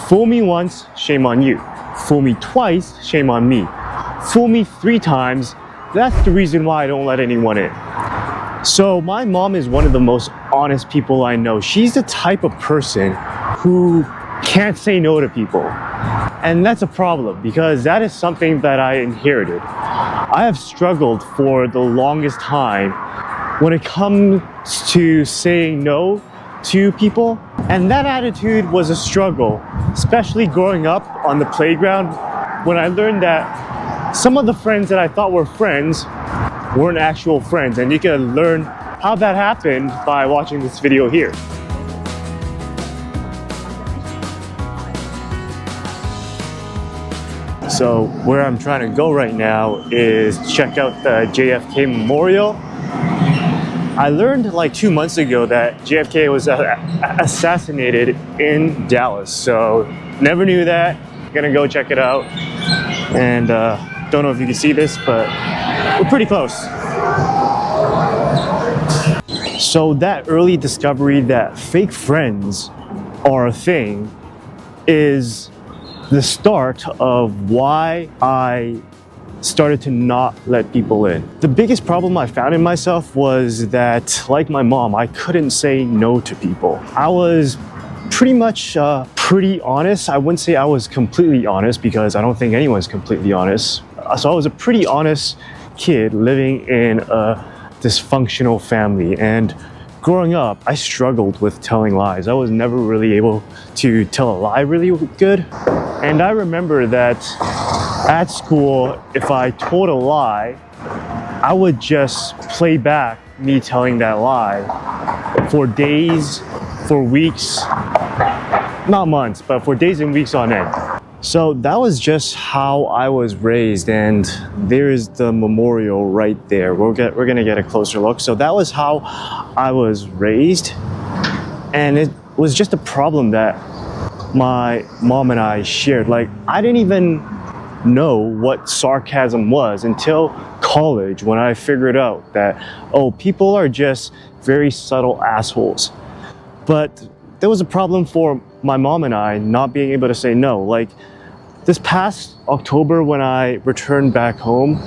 Fool me once, shame on you. Fool me twice, shame on me. Fool me 3 times, that's the reason why I don't let anyone in. So my mom is one of the most honest people I know. She's the type of person who can't say no to people. And that's a problem because that is something that I inherited. I have struggled for the longest time when it comes to saying no to people. And that attitude was a struggle, especially growing up on the playground when I learned that some of the friends that I thought were friends weren't actual friends. And you can learn how that happened by watching this video here. So where I'm trying to go right now is check out the JFK Memorial. I learned like 2 months ago that JFK was assassinated in Dallas. So never knew that. Gonna go check it out. And don't know if you can see this, but we're pretty close. So that early discovery that fake friends are a thing is the start of why I started to not let people in. The biggest problem I found in myself was that, like my mom, I couldn't say no to people. I was pretty much pretty honest. I wouldn't say I was completely honest because I don't think anyone's completely honest. So I was a pretty honest kid living in a dysfunctional family, and growing up, I struggled with telling lies. I was never really able to tell a lie really good. And I remember that at school, if I told a lie, I would just play back me telling that lie for days, for weeks, not months, but for days and weeks on end. So that was just how I was raised, and there's the memorial right there. We're gonna get a closer look. So that was how I was raised, and it was just a problem that my mom and I shared. Like, I didn't even know what sarcasm was until college, when I figured out that, oh, people are just very subtle assholes. But there was a problem for my mom and I not being able to say no. Like, this past October when I returned back home,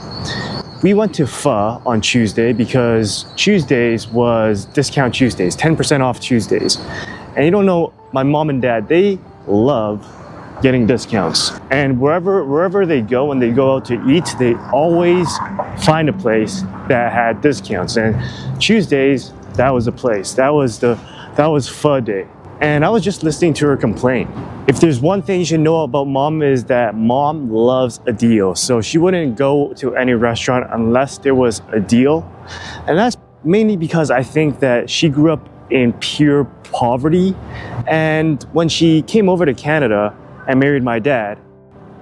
we went to pho on Tuesday because Tuesdays was discount Tuesdays, 10% off Tuesdays. And you don't know, my mom and dad, they love getting discounts. And wherever they go, when they go out to eat, they always find a place that had discounts. And Tuesdays, that was the place. That was pho day. And I was just listening to her complain. If there's one thing you should know about mom, is that mom loves a deal. So she wouldn't go to any restaurant unless there was a deal. And that's mainly because I think that she grew up in pure poverty. And when she came over to Canada and married my dad,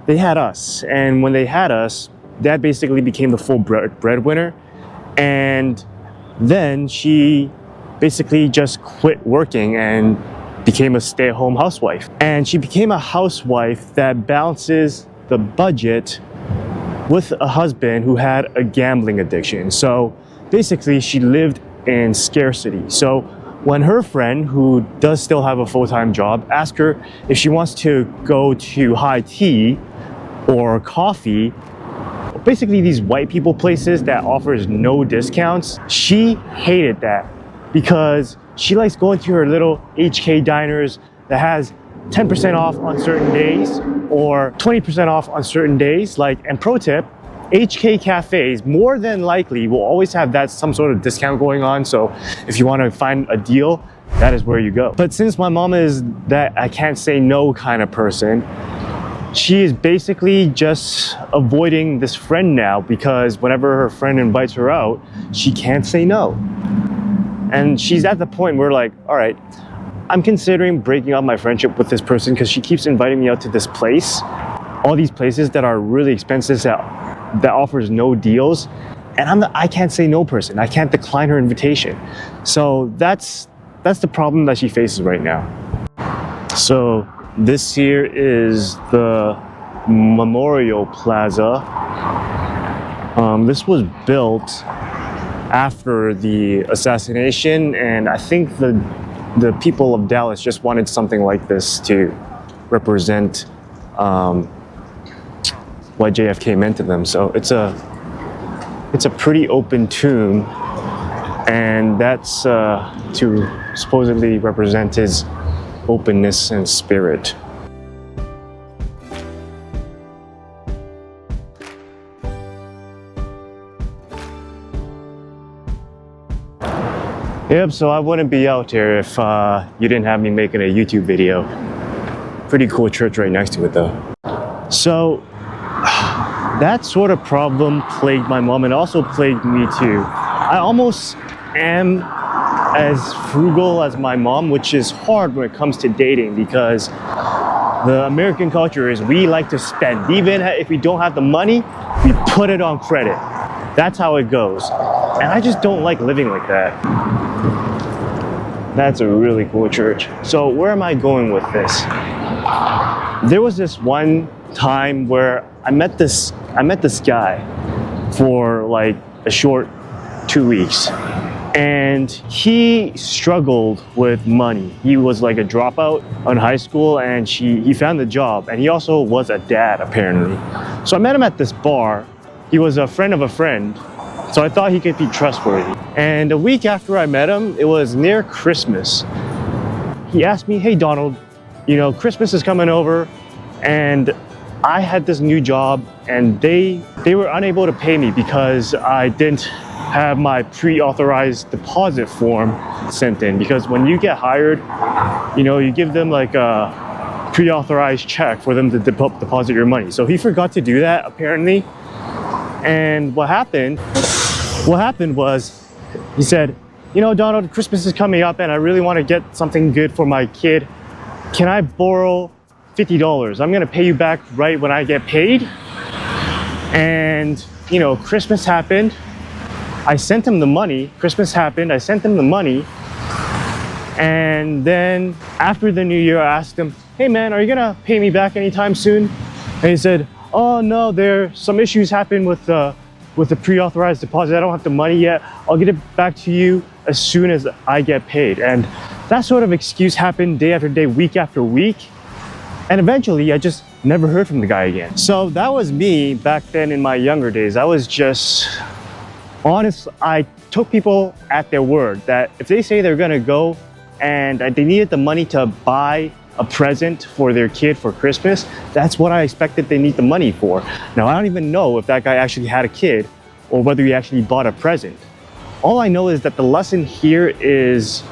they had us. And when they had us, dad basically became the full breadwinner. And then she basically just quit working and became a stay-at-home housewife. And she became a housewife that balances the budget with a husband who had a gambling addiction. So basically she lived in scarcity. So when her friend, who does still have a full-time job, asked her if she wants to go to high tea or coffee, basically these white people places that offers no discounts, she hated that because she likes going to her little HK diners that has 10% off on certain days or 20% off on certain days. Like, and pro tip, HK cafes more than likely will always have that some sort of discount going on. So if you want to find a deal, that is where you go. But since my mom is that I can't say no kind of person, she is basically just avoiding this friend now, because whenever her friend invites her out, she can't say no. And she's at the point where, like, all right, I'm considering breaking up my friendship with this person because she keeps inviting me out to this place, all these places that are really expensive that offers no deals. And I'm the I can't say no person. I can't decline her invitation. So that's the problem that she faces right now. So this here is the Memorial Plaza. This was built after the assassination, and I think the people of Dallas just wanted something like this to represent what JFK meant to them. So it's a pretty open tomb, and that's to supposedly represent his openness and spirit. Yep, so I wouldn't be out here if you didn't have me making a YouTube video. Pretty cool church right next to it though. So that sort of problem plagued my mom and also plagued me too. I almost am as frugal as my mom, which is hard when it comes to dating because the American culture is we like to spend. Even if we don't have the money, we put it on credit. That's how it goes. And I just don't like living like that. That's a really cool church. So where am I going with this? There was this one time where I met this guy for like a short 2 weeks, and he struggled with money. He was like a dropout in high school, and he found a job, and he also was a dad apparently. So I met him at this bar. He was a friend of a friend, so I thought he could be trustworthy. And a week after I met him, it was near Christmas. He asked me, "Hey Donald, you know, Christmas is coming over, and I had this new job, and they were unable to pay me because I didn't have my pre-authorized deposit form sent in. Because when you get hired, you know, you give them like a pre-authorized check for them to deposit your money. So he forgot to do that apparently. And what happened was he said, "You know, Donald, Christmas is coming up and I really want to get something good for my kid. Can I borrow $50? I'm gonna pay you back right when I get paid." And you know, Christmas happened. I sent him the money. Christmas happened. I sent him the money. And then after the new year, I asked him, "Hey man, are you gonna pay me back anytime soon?" And he said, "Oh no, there's some issues happened with the pre-authorized deposit. I don't have the money yet. I'll get it back to you as soon as I get paid." And that sort of excuse happened day after day, week after week. And eventually I just never heard from the guy again. So that was me back then in my younger days. I was just honest. I took people at their word that if they say they're gonna go and they needed the money to buy a present for their kid for Christmas, that's what I expected they need the money for. Now, I don't even know if that guy actually had a kid or whether he actually bought a present. All I know is that the lesson here is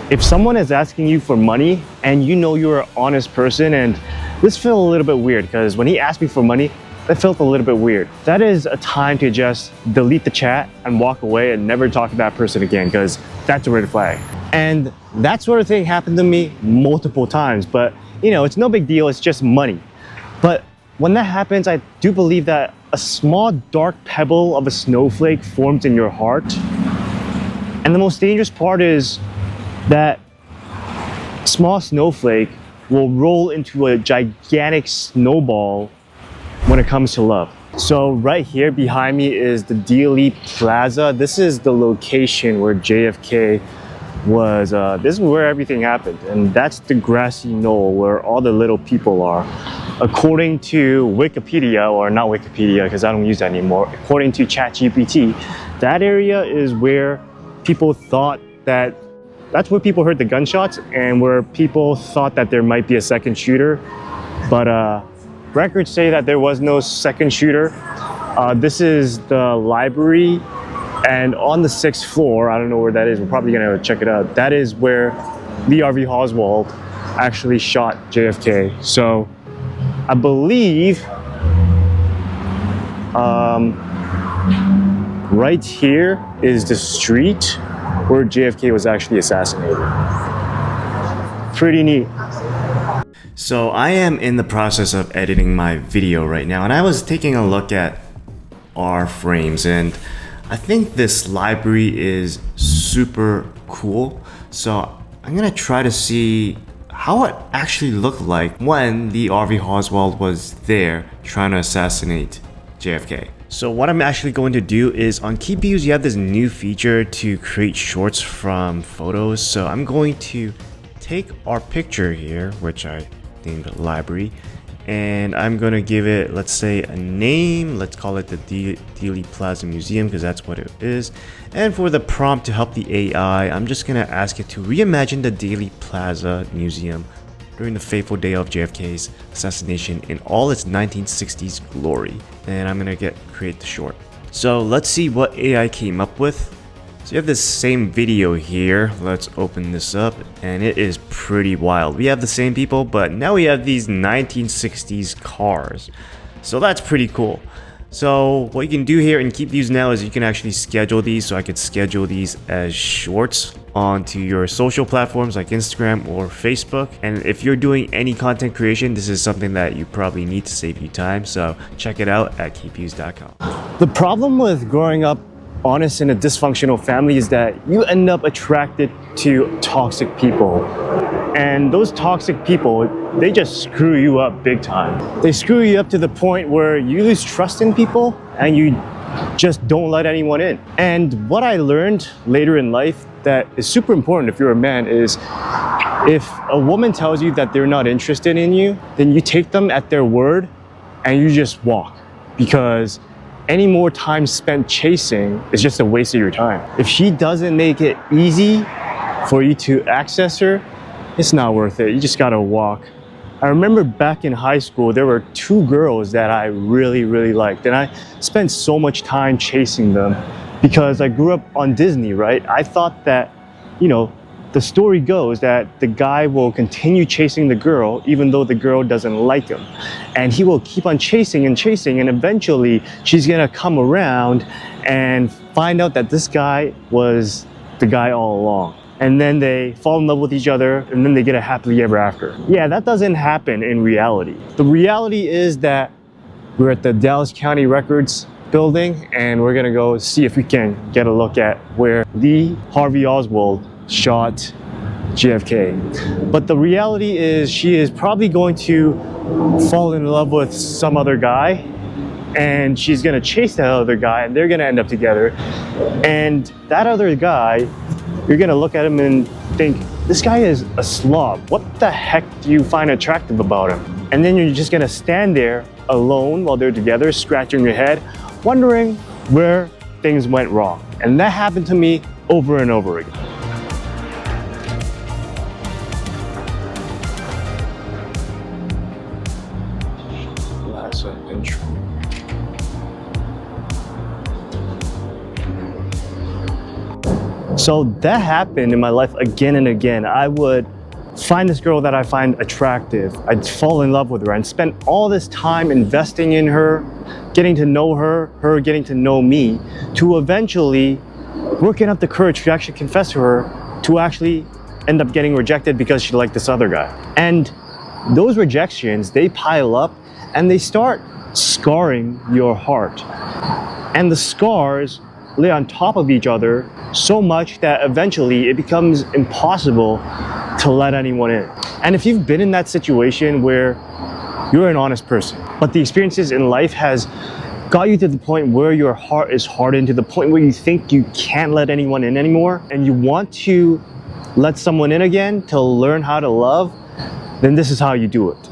if someone is asking you for money and you know you're an honest person, and this felt a little bit weird because when he asked me for money, that felt a little bit weird. That is a time to just delete the chat and walk away and never talk to that person again, because that's a red flag. And that sort of thing happened to me multiple times, but you know, it's no big deal, it's just money. But when that happens, I do believe that a small dark pebble of a snowflake forms in your heart. And the most dangerous part is that small snowflake will roll into a gigantic snowball when it comes to love. So right here behind me is the Dealey Plaza. This is the location where JFK was, this is where everything happened. And that's the grassy knoll where all the little people are. According to Wikipedia, or not Wikipedia because I don't use that anymore, according to ChatGPT, that area is where people thought that, that's where people heard the gunshots and where people thought that there might be a second shooter. But records say that there was no second shooter. This is the library, and on the 6th floor, I don't know where that is, we're probably gonna check it out, that is where Lee Harvey Oswald actually shot JFK. So I believe right here is the street where JFK was actually assassinated. Pretty neat. So I am in the process of editing my video right now, and I was taking a look at our frames, and I think this library is super cool. So I'm gonna try to see how it actually looked like when Lee Harvey Oswald was there trying to assassinate JFK. So what I'm actually going to do is on KeyViews, you have this new feature to create shorts from photos. So I'm going to take our picture here, which I themed library. And I'm gonna give it, let's say, a name. Let's call it the Dealey Plaza Museum, because that's what it is. And for the prompt to help the AI, I'm just gonna ask it to reimagine the Dealey Plaza Museum during the fateful day of JFK's assassination in all its 1960s glory. And I'm gonna create the short. So let's see what AI came up with. So you have this same video here. Let's open this up, and it is pretty wild. We have the same people, but now we have these 1960s cars. So that's pretty cool. So what you can do here and keep these now is you can actually schedule these. So I could schedule these as shorts onto your social platforms like Instagram or Facebook. And if you're doing any content creation, this is something that you probably need to save you time. So check it out at keepviews.com. The problem with growing up honest in a dysfunctional family is that you end up attracted to toxic people. And those toxic people, they just screw you up big time. They screw you up to the point where you lose trust in people and you just don't let anyone in. And what I learned later in life that is super important if you're a man is if a woman tells you that they're not interested in you, then you take them at their word and you just walk, because any more time spent chasing is just a waste of your time. If she doesn't make it easy for you to access her, it's not worth it. You just gotta walk. I remember back in high school, there were 2 girls that I really liked, and I spent so much time chasing them because I grew up on Disney, right? I thought that, you know, the story goes that the guy will continue chasing the girl even though the girl doesn't like him. And he will keep on chasing and chasing, and eventually she's gonna come around and find out that this guy was the guy all along. And then they fall in love with each other, and then they get a happily ever after. Yeah, that doesn't happen in reality. The reality is that we're at the Dallas County Records building, and we're gonna go see if we can get a look at where Lee Harvey Oswald shot JFK. But the reality is she is probably going to fall in love with some other guy, and she's gonna chase that other guy, and they're gonna end up together. And that other guy, you're gonna look at him and think, this guy is a slob. What the heck do you find attractive about him? And then you're just gonna stand there alone while they're together, scratching your head, wondering where things went wrong. And that happened to me over and over again. Plaza intro. So that happened in my life again and again. I would find this girl that I find attractive. I'd fall in love with her and spend all this time investing in her, getting to know her, her getting to know me, to eventually working up the courage to actually confess to her, to actually end up getting rejected because she liked this other guy. And those rejections, they pile up and they start scarring your heart. And the scars lay on top of each other so much that eventually it becomes impossible to let anyone in. And if you've been in that situation where you're an honest person, but the experiences in life has got you to the point where your heart is hardened to the point where you think you can't let anyone in anymore, and you want to let someone in again to learn how to love, then this is how you do it.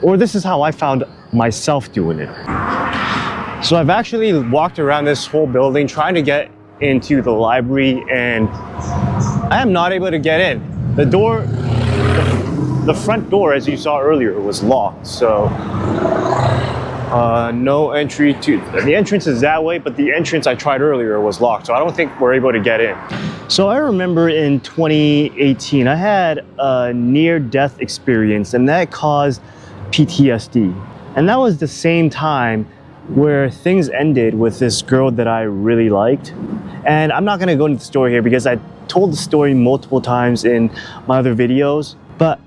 Or this is how I found myself doing it. So I've actually walked around this whole building trying to get into the library, and I am not able to get in. The door, the front door, as you saw earlier, was locked. So no entry to, the entrance is that way, but the entrance I tried earlier was locked. So I don't think we're able to get in. So I remember in 2018, I had a near-death experience, and that caused PTSD. And that was the same time where things ended with this girl that I really liked. And I'm not gonna go into the story here because I told the story multiple times in my other videos, but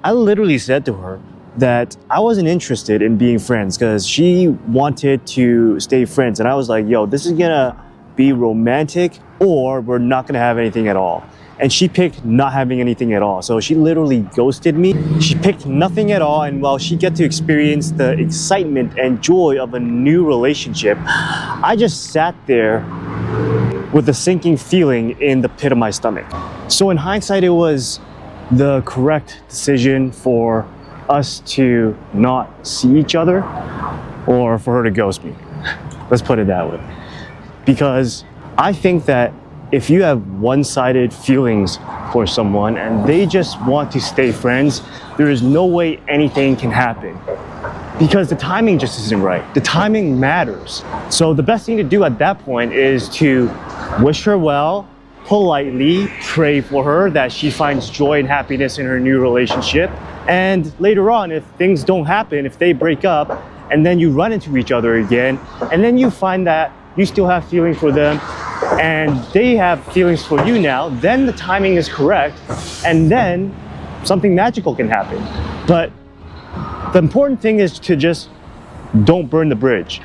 I literally said to her that I wasn't interested in being friends because she wanted to stay friends. And I was like, yo, this is gonna be romantic or we're not gonna have anything at all. And she picked not having anything at all. So she literally ghosted me. She picked nothing at all. And while she get to experience the excitement and joy of a new relationship, I just sat there with a sinking feeling in the pit of my stomach. So in hindsight, it was the correct decision for us to not see each other or for her to ghost me. Let's put it that way. Because I think that if you have one-sided feelings for someone and they just want to stay friends, there is no way anything can happen. Because the timing just isn't right. The timing matters. So the best thing to do at that point is to wish her well, politely pray for her that she finds joy and happiness in her new relationship. And later on, if things don't happen, if they break up, and then you run into each other again, and then you find that you still have feelings for them, and they have feelings for you now, then the timing is correct, and then something magical can happen. But the important thing is to just don't burn the bridge.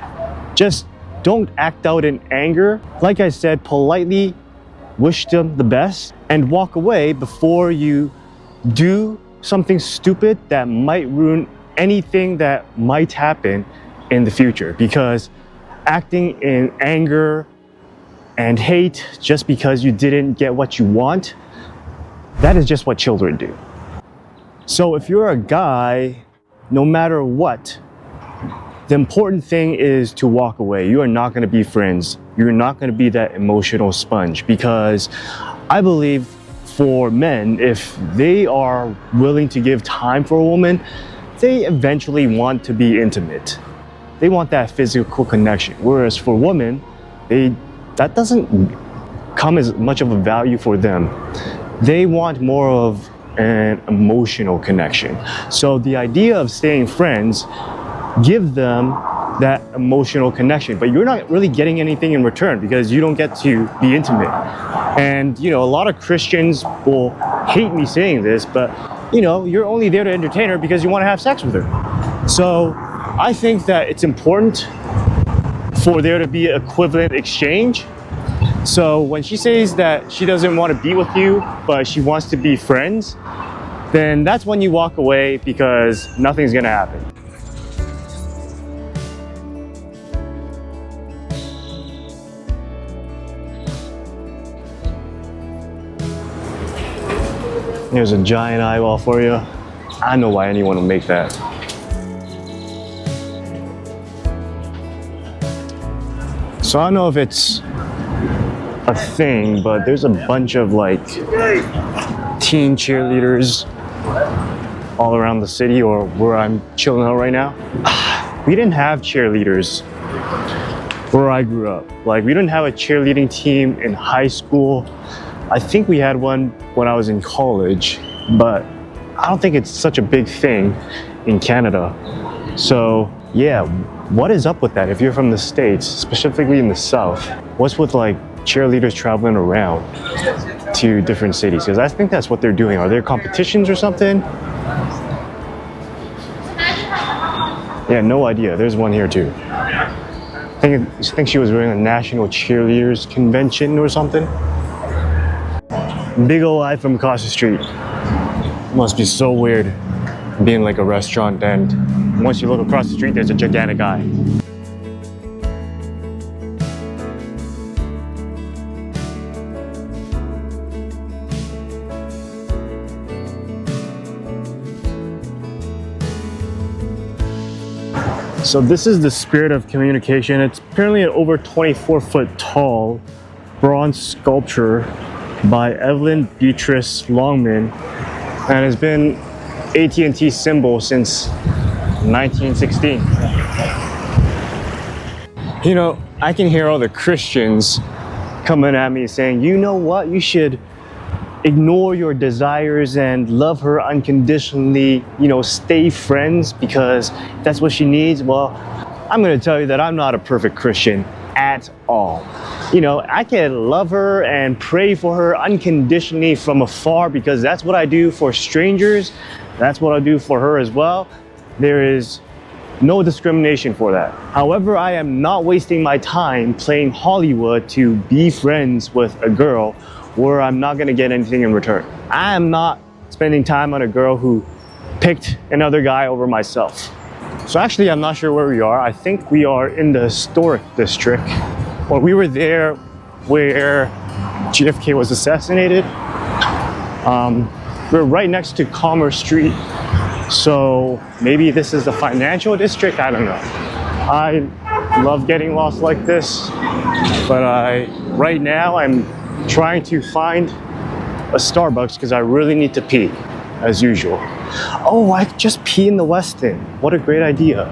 Just don't act out in anger. Like I said, politely wish them the best and walk away before you do something stupid that might ruin anything that might happen in the future. Because acting in anger and hate just because you didn't get what you want, that is just what children do. So if you're a guy, no matter what, the important thing is to walk away. You are not going to be friends. You're not going to be that emotional sponge, because I believe for men, if they are willing to give time for a woman, they eventually want to be intimate. They want that physical connection. Whereas for women, that doesn't come as much of a value for them. They want more of an emotional connection. So the idea of staying friends, give them that emotional connection, but you're not really getting anything in return because you don't get to be intimate. And a lot of Christians will hate me saying this, but you're only there to entertain her because you want to have sex with her. So I think that it's important for there to be an equivalent exchange. So when she says that she doesn't want to be with you, but she wants to be friends, then that's when you walk away, because nothing's gonna happen. There's a giant eyeball for you. I know why anyone would make that. So I don't know if it's a thing, but there's a bunch of teen cheerleaders all around the city, or where I'm chilling out right now. We didn't have cheerleaders where I grew up. We didn't have a cheerleading team in high school. I think we had one when I was in college, but I don't think it's such a big thing in Canada. So yeah, what is up with that? If you're from the States, specifically in the South, what's with cheerleaders traveling around to different cities? Because I think that's what they're doing. Are there competitions or something? Yeah, no idea. There's one here too. I think she was wearing a National Cheerleaders Convention or something. Big ol' eye from across the street. Must be so weird being a restaurant, and once you look across the street, there's a gigantic eye. So this is the Spirit of Communication. It's apparently an over 24-foot tall bronze sculpture by Evelyn Beatrice Longman, and has been AT&T symbol since 1916. I can hear all the Christians coming at me saying, you know what, you should ignore your desires and love her unconditionally, stay friends because that's what she needs. Well, I'm going to tell you that I'm not a perfect Christian at all. I can love her and pray for her unconditionally from afar, because that's what I do for strangers. That's what I do for her as well. There is no discrimination for that. However, I am not wasting my time playing Hollywood to be friends with a girl where I'm not going to get anything in return. I am not spending time on a girl who picked another guy over myself. So actually, I'm not sure where we are. I think we are in the historic district. Well, we were there where JFK was assassinated. We're right next to Commerce Street. So maybe this is the financial district, I don't know. I love getting lost like this, but right now I'm trying to find a Starbucks because I really need to pee, as usual. Oh, I could just pee in the Westin. What a great idea.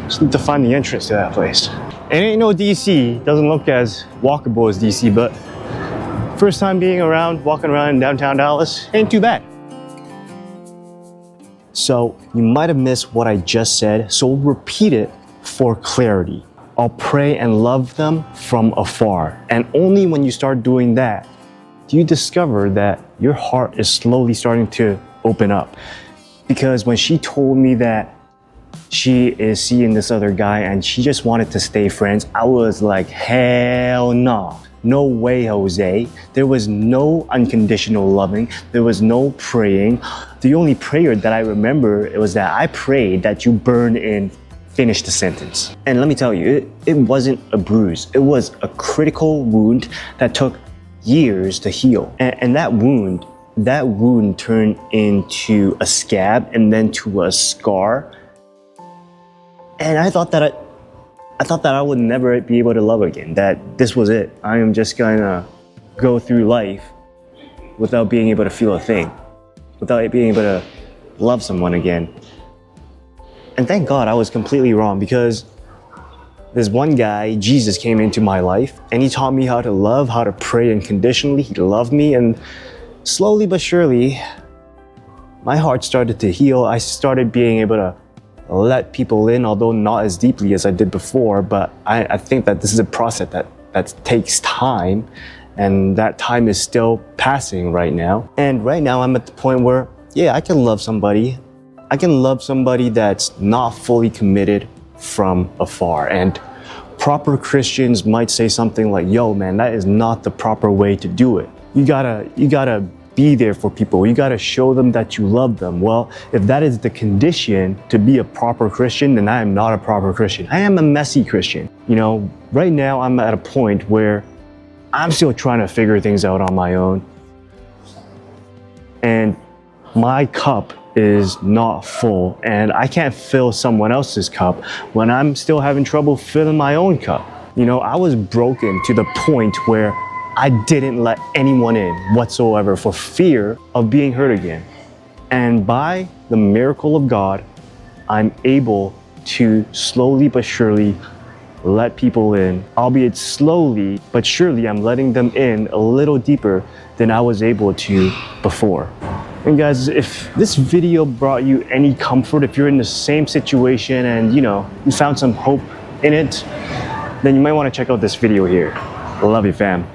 Just need to find the entrance to that place. It ain't no DC, doesn't look as walkable as DC, but first time walking around in downtown Dallas, ain't too bad. So you might have missed what I just said, so we'll repeat it for clarity. I'll pray and love them from afar. And only when you start doing that, do you discover that your heart is slowly starting to open up. Because when she told me that she is seeing this other guy and she just wanted to stay friends, I was like, hell no. No way, Jose. There was no unconditional loving. There was no praying. The only prayer that I remember, it was that I prayed that you burn in, finish the sentence. And let me tell you, it wasn't a bruise. It was a critical wound that took years to heal. And that wound turned into a scab and then to a scar. And I thought that I would never be able to love again, that this was it. I am just gonna go through life without being able to feel a thing, without being able to love someone again. And thank God I was completely wrong, because this one guy, Jesus, came into my life and he taught me how to love, how to pray unconditionally. He loved me, and slowly but surely, my heart started to heal. I started being able to let people in, although not as deeply as I did before, but I think that this is a process that takes time, and that time is still passing right now. And right now I'm at the point where, yeah, I can love somebody. I can love somebody that's not fully committed from afar. And proper Christians might say something like, yo man, that is not the proper way to do it. You gotta be there for people. You gotta show them that you love them. Well, if that is the condition to be a proper Christian, then I am not a proper Christian. I am a messy Christian. You know, right now I'm at a point where I'm still trying to figure things out on my own. And my cup is not full, and I can't fill someone else's cup when I'm still having trouble filling my own cup. You know, I was broken to the point where I didn't let anyone in whatsoever for fear of being hurt again. And by the miracle of God, I'm able to slowly but surely let people in. Albeit slowly, but surely I'm letting them in a little deeper than I was able to before. And guys, if this video brought you any comfort, if you're in the same situation and you found some hope in it, then you might want to check out this video here. Love you, fam.